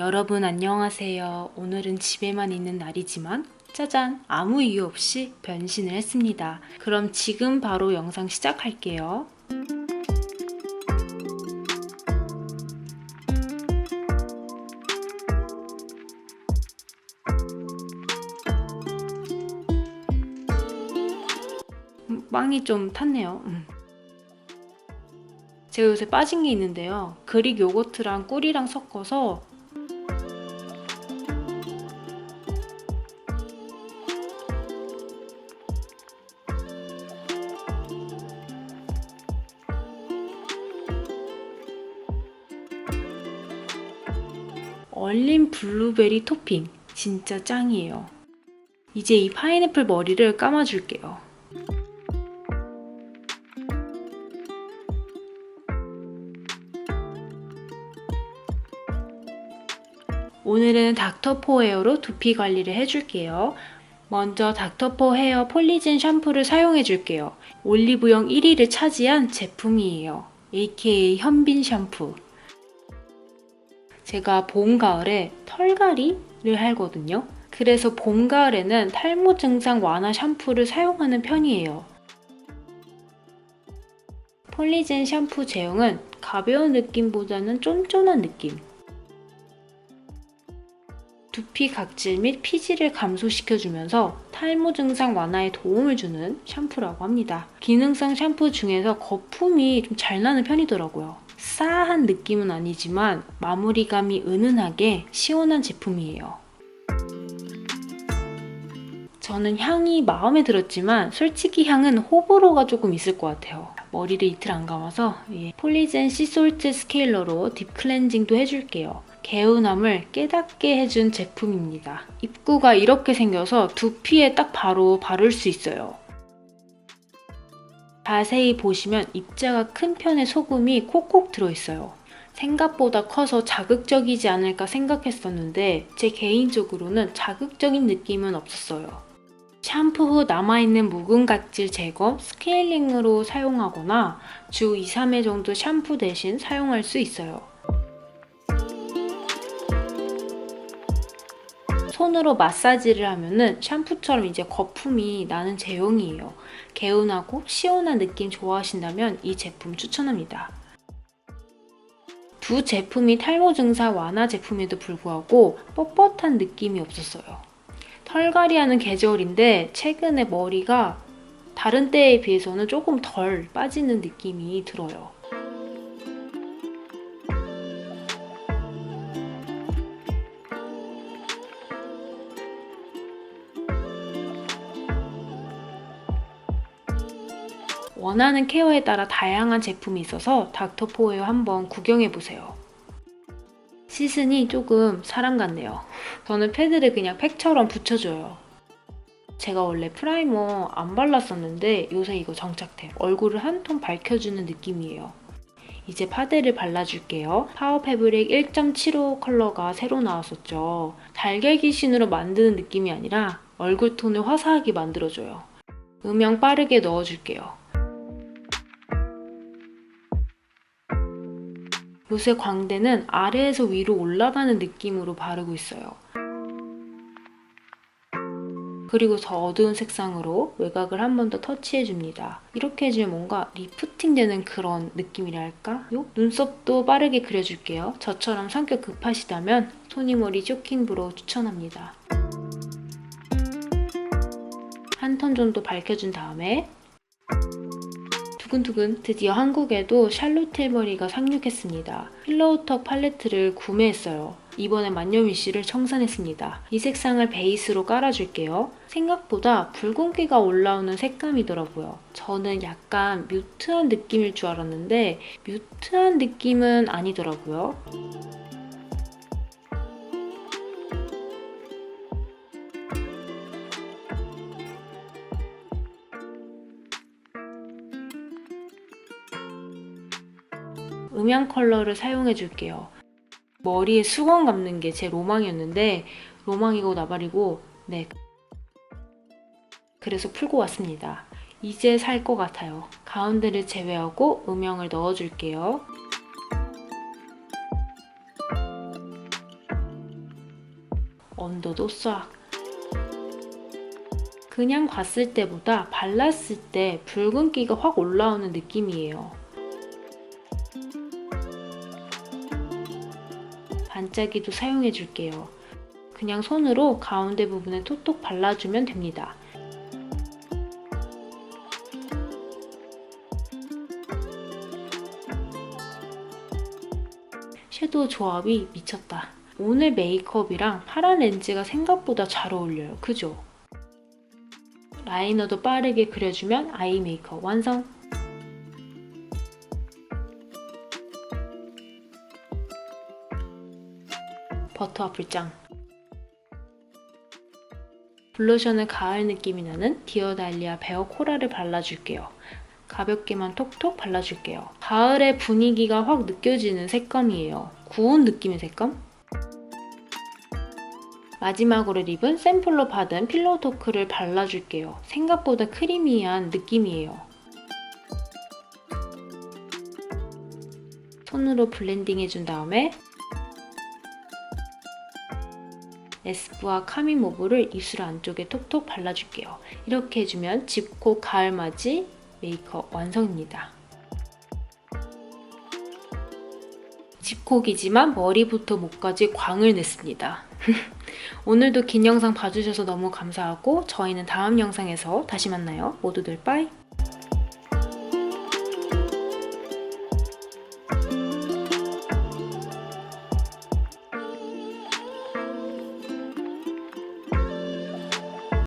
여러분 안녕하세요. 오늘은 집에만 있는 날이지만 짜잔! 아무 이유 없이 변신을 했습니다. 그럼 지금 바로 영상 시작할게요. 빵이 좀 탔네요. 제가 요새 빠진 게 있는데요. 그릭 요거트랑 꿀이랑 섞어서 얼린 블루베리 토핑 진짜 짱이에요. 이제 이 파인애플 머리를 감아줄게요. 오늘은 닥터포 헤어로 두피 관리를 해줄게요. 먼저 닥터포 헤어 폴리젠 샴푸를 사용해줄게요. 올리브영 1위를 차지한 제품이에요. aka 현빈 샴푸. 제가 봄, 가을에 털갈이를 하거든요. 그래서 봄, 가을에는 탈모 증상 완화 샴푸를 사용하는 편이에요. 폴리젠 샴푸 제형은 가벼운 느낌보다는 쫀쫀한 느낌. 두피 각질 및 피지를 감소시켜주면서 탈모 증상 완화에 도움을 주는 샴푸라고 합니다. 기능성 샴푸 중에서 거품이 좀 잘 나는 편이더라고요. 싸한 느낌은 아니지만 마무리감이 은은하게 시원한 제품이에요. 저는 향이 마음에 들었지만 솔직히 향은 호불호가 조금 있을 것 같아요. 머리를 이틀 안 감아서 폴리젠 시솔트 스케일러로 딥 클렌징도 해줄게요. 개운함을 깨닫게 해준 제품입니다. 입구가 이렇게 생겨서 두피에 딱 바로 바를 수 있어요. 자세히 보시면 입자가 큰 편의 소금이 콕콕 들어있어요. 생각보다 커서 자극적이지 않을까 생각했었는데 제 개인적으로는 자극적인 느낌은 없었어요. 샴푸 후 남아있는 묵은 각질 제거, 스케일링으로 사용하거나 주 2-3회 정도 샴푸 대신 사용할 수 있어요. 손으로 마사지를 하면은 샴푸처럼 이제 거품이 나는 제형이에요. 개운하고 시원한 느낌 좋아하신다면 이 제품 추천합니다. 두 제품이 탈모 증상 완화 제품에도 불구하고 뻣뻣한 느낌이 없었어요. 털갈이하는 계절인데 최근에 머리가 다른 때에 비해서는 조금 덜 빠지는 느낌이 들어요. 원하는 케어에 따라 다양한 제품이 있어서 닥터포에어 한번 구경해보세요. 시즌이 조금 사람 같네요. 저는 패드를 그냥 팩처럼 붙여줘요. 제가 원래 프라이머 안 발랐었는데 요새 이거 정착템. 얼굴을 한 톤 밝혀주는 느낌이에요. 이제 파데를 발라줄게요. 파워 패브릭 1.75 컬러가 새로 나왔었죠. 달걀 귀신으로 만드는 느낌이 아니라 얼굴 톤을 화사하게 만들어줘요. 음영 빠르게 넣어줄게요. 요새 광대는 아래에서 위로 올라가는 느낌으로 바르고 있어요. 그리고 더 어두운 색상으로 외곽을 한 번 더 터치해줍니다. 이렇게 해주면 뭔가 리프팅 되는 그런 느낌이랄까? 눈썹도 빠르게 그려줄게요. 저처럼 성격 급하시다면 토니모리 쇼킹 브로우 추천합니다. 한 톤 정도 밝혀준 다음에 두근두근 드디어 한국에도 샬롯 틸버리가 상륙했습니다. 필로우턱 팔레트를 구매했어요. 이번에 만년위시를 청산했습니다. 이 색상을 베이스로 깔아줄게요. 생각보다 붉은기가 올라오는 색감이더라고요. 저는 약간 뮤트한 느낌일 줄 알았는데 뮤트한 느낌은 아니더라고요. 음영 컬러를 사용해줄게요. 머리에 수건 감는 게 제 로망이었는데 로망이고 나발이고 그래서 풀고 왔습니다. 이제 살 것 같아요. 가운데를 제외하고 음영을 넣어줄게요. 언더도 싹. 그냥 봤을 때보다 발랐을 때 붉은기가 확 올라오는 느낌이에요. 반짝이도 사용해 줄게요. 그냥 손으로 가운데 부분에 톡톡 발라주면 됩니다. 섀도우 조합이 미쳤다. 오늘 메이크업이랑 파란 렌즈가 생각보다 잘 어울려요. 그죠? 라이너도 빠르게 그려주면 아이 메이크업 완성! 버터 와플 짱! 블러셔는 가을 느낌이 나는 디어달리아 베어 코랄을 발라줄게요. 가볍게만 톡톡 발라줄게요. 가을의 분위기가 확 느껴지는 색감이에요. 구운 느낌의 색감? 마지막으로 립은 샘플로 받은 필로우 토크를 발라줄게요. 생각보다 크리미한 느낌이에요. 손으로 블렌딩 해준 다음에 에스쁘아 카밍 모브를 입술 안쪽에 톡톡 발라줄게요. 이렇게 해주면 집콕 가을맞이 메이크업 완성입니다. 집콕이지만 머리부터 목까지 광을 냈습니다. 오늘도 긴 영상 봐주셔서 너무 감사하고 저희는 다음 영상에서 다시 만나요. 모두들 빠이!